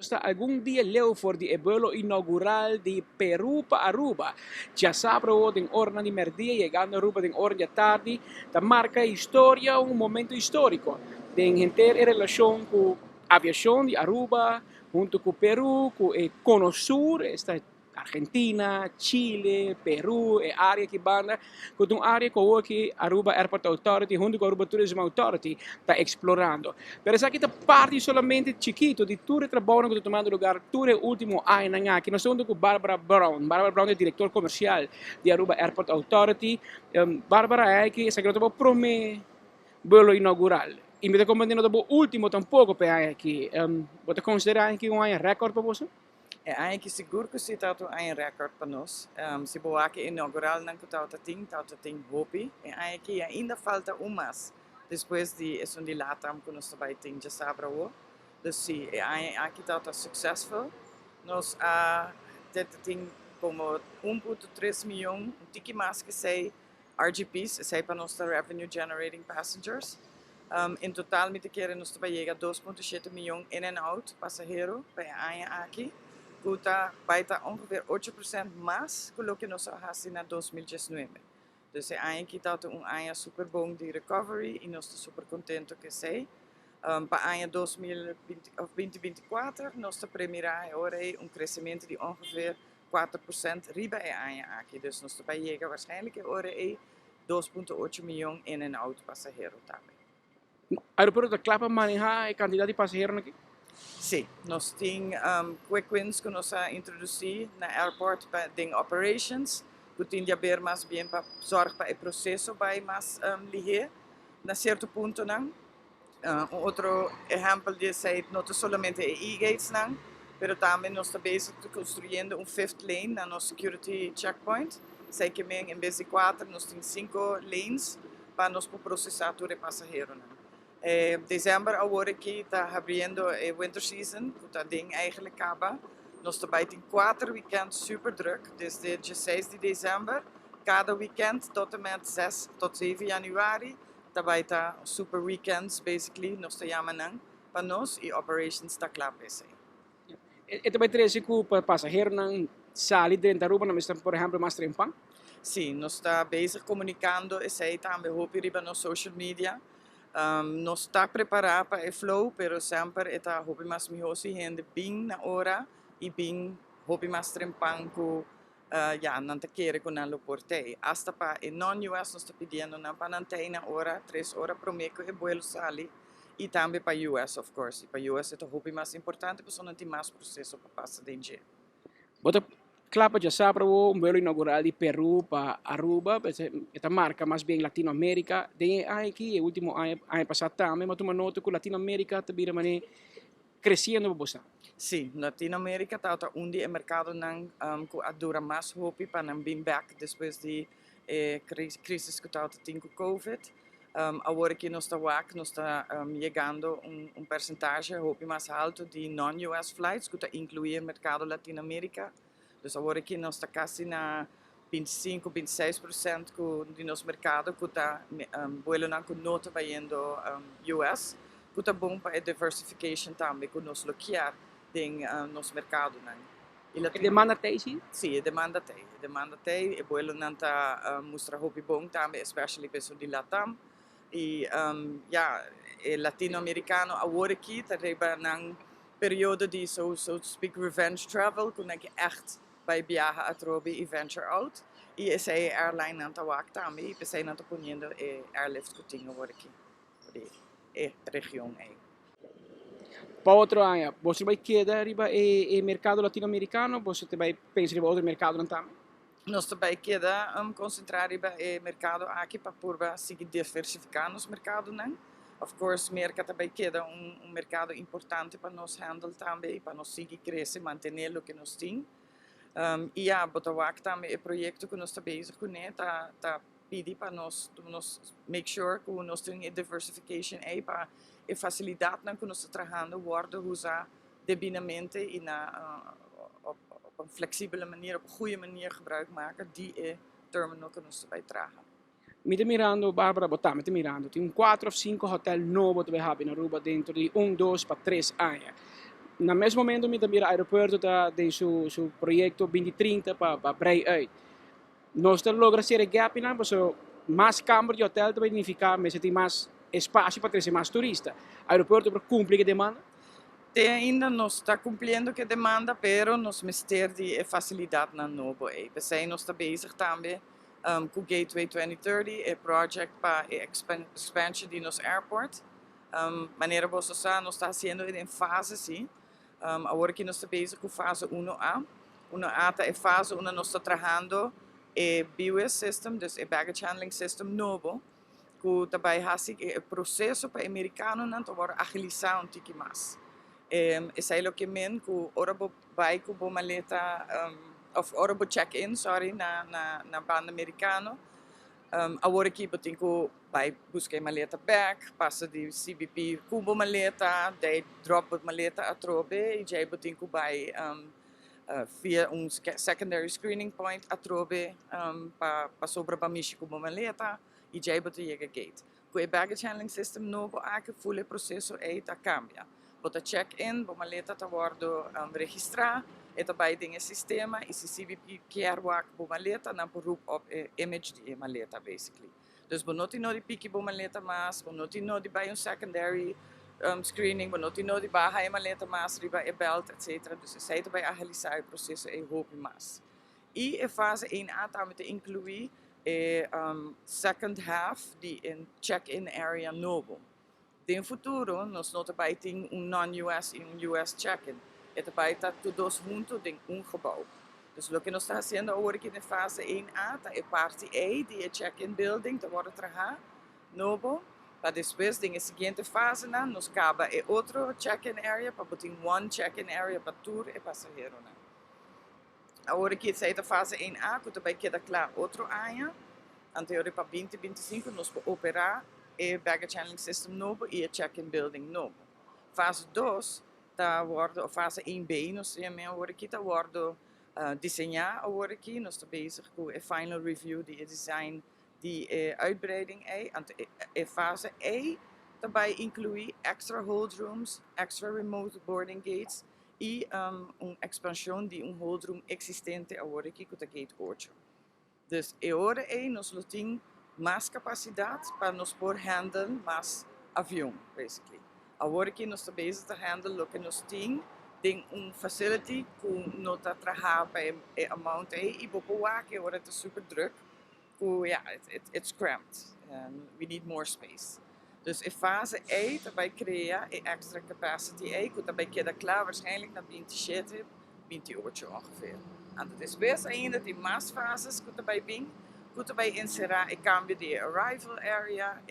Hasta algún día leo for el vuelo inaugural de Perú para Aruba. Ya sabro en hora de merdia, llegando a Aruba en hora de tarde, da marca historia, un momento histórico. De gente en relación con aviación de Aruba, junto con Perú, con el Cono Sur, esta Argentina, Chile, Perú, área que banda, con un área que Aruba Airport Authority, junto con Aruba Tourism Authority, está explorando. Pero esa aqui parte solamente chiquito de todo el trabajo que está tomando lugar, todo el último año aquí. Nós estamos con Barbara Brown. Barbara Brown es director comercial de Aruba Airport Authority. Barbara é que essa que eu promete vuelo inaugural. E me está comandando o último tampoco para aqui. Você considera que um recorde para você? É eigenlijk seguro que se dat een record para nós. Se boaque inaugural não que tauta tem hopi. É eigenlijk ainda falta mais. Depois de isso de LATAM que nós também tem já sabe o. Dus se é aqui tauta successful, nós tem como 1,3 milhão, um tique mais que sei RGPs, sei para nós revenue generating passengers. In totaal met de keren nós também chega 2,7 milhão in and out passageiro para aqui. Está ongeveer 8% mais do que nós fazemos em 2019. Dus eigenlijk is dat een super bom de recovery e nós estamos super contento que sei. Para o ano 2024, nós premieramos agora crescimento de ongeveer 4% riba aqui. Dus nós vamos chegar waarschijnlijk agora 2,8 milhão in and out passageiro também. Aeropuerto da Clapa manejar a quantidade de passageiros aqui? Sim, nós temos quick wins que nós introduzimos na airport para operations, que tem de haver mais bem para zorgar para o processo vai mais ligeiro, na certo ponto não. Outro exemplo de ser não somente e-gates não, mas também nós estamos bezig construindo fifth lane na nosso security checkpoint. Sei que em vez de 4, nós temos 5 lanes para nós processar todo o passageiro não. Dezembro agora que está abrindo a winter season, que está ding eigenlijk acaba. Nós também temos 4 weekends super druk, desde 16 de dezembro, cada weekend tot en met 6 tot 7 januari. Também está super weekends, basically, nós chamamos para nós e operations está claro para isso. E também tem esse que o passageiro não sai dentro da Aruba, não está, por exemplo, mais trempang? Sim, nós estamos bezig comunicando e sei também hope nos social media. Nós está preparado para o flow, pero sempre está hope mais melhor se gente bem na hora e bem hope mais trempang que não te quer com o porte. Hasta para o non-US nós está pedindo na panantei na hora 3 horas para o que o vuelo sale e também para o US, of course. Para o US é o hope mais importante, porque não tem mais processo para passar de dia. Claro, já sabe, vuelo inaugural de Perú para Aruba, esta marca mais bem Latinoamérica. Tem aqui, o último ano passado também, mas uma nota que Latinoamérica também crescendo bastante. Sim, Latinoamérica está onde o mercado não dura mais hope para não vir back depois de crise que está tendo com Covid. Agora que nós estamos chegando percentual hope mais alto de non-US flights, que está incluir o mercado Latinoamérica. Dus agora que nós está quase na 25, 26% do nosso mercado, que está voando com nota vai indo US, que está bom para a diversification também, que nós loquear em nosso mercado. E a demanda tem, sim? Sim, a demanda tem. A demanda tem, e voando não está mostrar hobby bom também, especially para de LATAM. E latino-americano agora que está num período de, so to speak, revenge travel, que é echt bij viajar a Aruba e venture out. E essa é a airline não está lá também, e pensei não está ponendo airlift que tinha agora aqui, de região aí. Para outro ano, você vai quedar no mercado latino-americano, você vai pensar em outro mercado também? Nós também queda concentrar no mercado aqui para seguir diversificar nos mercados, não? Of course, mercado também queda mercado importante para nós handle também, para nós seguir crescer, manter o que nós temos. E botawak também o projeto que nós estamos bezig com, tá pedir para nós make sure que nós temos a diversification aí para a facilidade que nós estamos trabalhando, worden usar debinamente e op een flexibele manier, op een goede manier gebruik maken die terminal que nós vai trabalhar. Me está mirando, Bárbara, botar, me está mirando. Tem 4 ou 5 hotéis novos que vai haver na Aruba dentro de 1, 2 para 3 anos. no mesmo momento me também o aeroporto tem seu projeto 2030 para brei uit. Nós logramos ser gap na, mas mais câmara de hotel também significa mas tem mais espaço para trazer mais turista. Aeroporto para cumprir a demanda. Ainda não está cumprindo que demanda, pero nos mister de facilidade na nobo. We zijn nog bezig também com o Gateway 2030, project para expansion de nos airport. Maneira você sabe, nós está fazendo em fase sim. Agora que nós está bezig com fase 1A. 1A é fase onde nós está trabalhando e BOS system, dus e baggage handling system nobo. Que também há o processo para americano não para agilizar tiki mais. Is eigenlijk que men que Aruba vai com a maleta of Aruba check-in, sorry, na banda americano. Agora aqui eu tenho que vai buscar maleta back, passa de CBP com a maleta, daí drop a maleta a trobe e já eu tenho que vai via secondary screening point a trobe para sobre para mexer com a maleta e já eu tenho que gate. Com o baggage handling system novo, há que full processo aí tá cambia. Bota check-in, a maleta está sendo registrada, e também tem o sistema, e se CBP quer a maleta, não pode up image de maleta, basically. Dus não tem de pique a maleta mais, não tem de bij secondary screening, não tem de barra a maleta mais, riba e belt, etc. Dus isso aí também agilizar o processo e roupa mais. E a fase 1A também inclui a second half de check-in area novo. No futuro, nós não também temos non-US e US check-in. E também está tudo junto em gebouw. Dus o que nós estamos fazendo agora aqui na fase 1A, é parte A, de check-in building, que vai trabalhar, novo. Para depois, na seguinte fase, nós acaba outro check-in area, para ter one check-in area para tour e passageiro. Agora aqui é a fase 1A, que também queda claro outro área. Anterior para 2025, nós vamos operar e baggage handling system novo e a check-in building novo. Fase 2, fase 1B, nós temos agora aqui, está desenhar agora aqui, nós estamos bezig com a final review de design de uitbreiding. E fase A também inclui extra hold rooms, extra remote boarding gates e uma expansão de hold room existente agora aqui com a gate 8. Dus agora nós temos mais capacidade para nos por handle mais avião, basically. Agora que nós estamos bezig a handle o que nós temos, tem facility que nós está trabalhando para a amount e boa que agora está super druk, it's cramped. We need more space. Dus in fase A também criar extra capacity que também queda claro waarschijnlijk na 27, 28 ongeveer. En depois ainda tem mais fases que também vêm. Que também inserar a cambio de arrival area,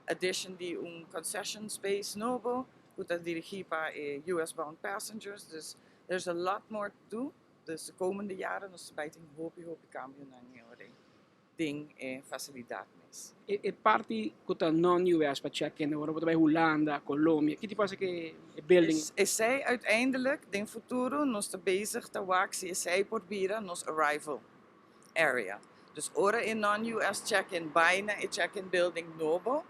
addition de concession space novo, que está dirigido para US bound passengers. Dus there's a lot more to do. Dus de komende jaren nós também tem hoop cambio na Nederland. Ding e facilidade mesmo. E parte que non-US para check-in, agora também Holanda, Colômbia, que tipo que building? Zij uiteindelijk, in het futuro, nós estamos bezig te wachten, zij proberen nos arrival area. Dus ora in non-US check-in, bijna een check-in building novo,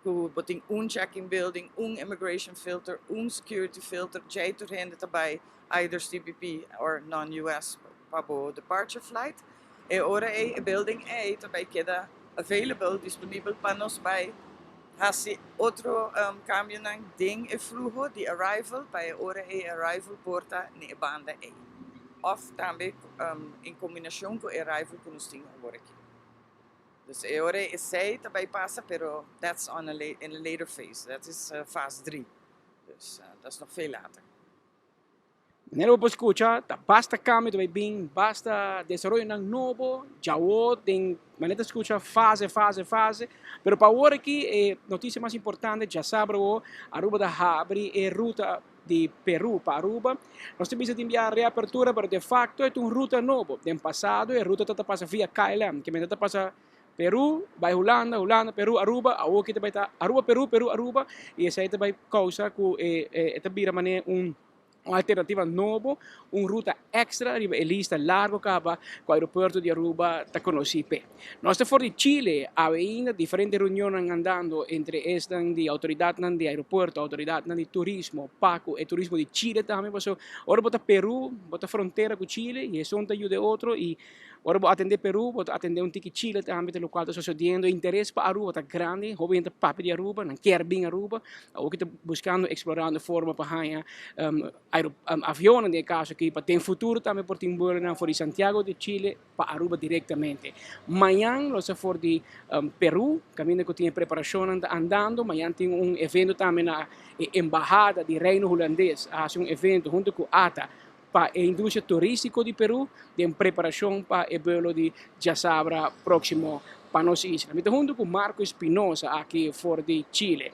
que tem check-in building, immigration filter, security filter, jij doorheen daarbij, either CBP or non-US para departure flight. E ora a building A também queda available, disponível para nós bij hasi outro cambio na ding e flujo de arrival para ora a arrival porta na banda A. Of também em combinação com o arrival que nós temos agora aqui. Dus a ora a C também passa, pero that's in a later phase. That is fase 3. Dus dat is nog veel later. Nero po escucha, basta cambio também bem, basta desenvolvimento ng novo, já tem, maneta escucha fase, pero para agora aqui, notícia mais importante, já sabe, Aruba da abre e ruta de Peru para Aruba. Nós temos que enviar a reapertura, pero de facto é uma ruta nova. No passado, a ruta passa via KLM, que maneta passa Peru, vai Holanda, Peru, Aruba, agora aqui também está Aruba, Peru, Aruba, e essa aí também causa que também maneira uma alternativa nobo, uma ruta extra, riba e lista largo capa, com o aeroporto de Aruba está conhecido. Nós for de Chile, há ainda diferentes reuniões andando entre esta de autoridade de aeroporto, autoridade de turismo, Paco e turismo de Chile também, porque agora bota Peru, bota fronteira com Chile, e isso ajuda outro, e agora vou atender Peru, vou atender tique Chile também, pelo qual está sucedendo, interesse para Aruba está grande, obviamente papo de Aruba, não quer bem Aruba, o que está buscando, explorando forma para ganhar aviões, nesse caso aqui, para ter futuro também por Timburna, for de Santiago de Chile, para Aruba diretamente. Amanhã, nós for de Peru, caminho que tem preparação andando, amanhã tem evento também na Embaixada do Reino Holandês, faz evento junto com a ATA, para a indústria turística de Peru, de preparação para o vuelo de Jasabra próximo para nossa isla. Junto com Marco Espinosa, aqui for de Chile.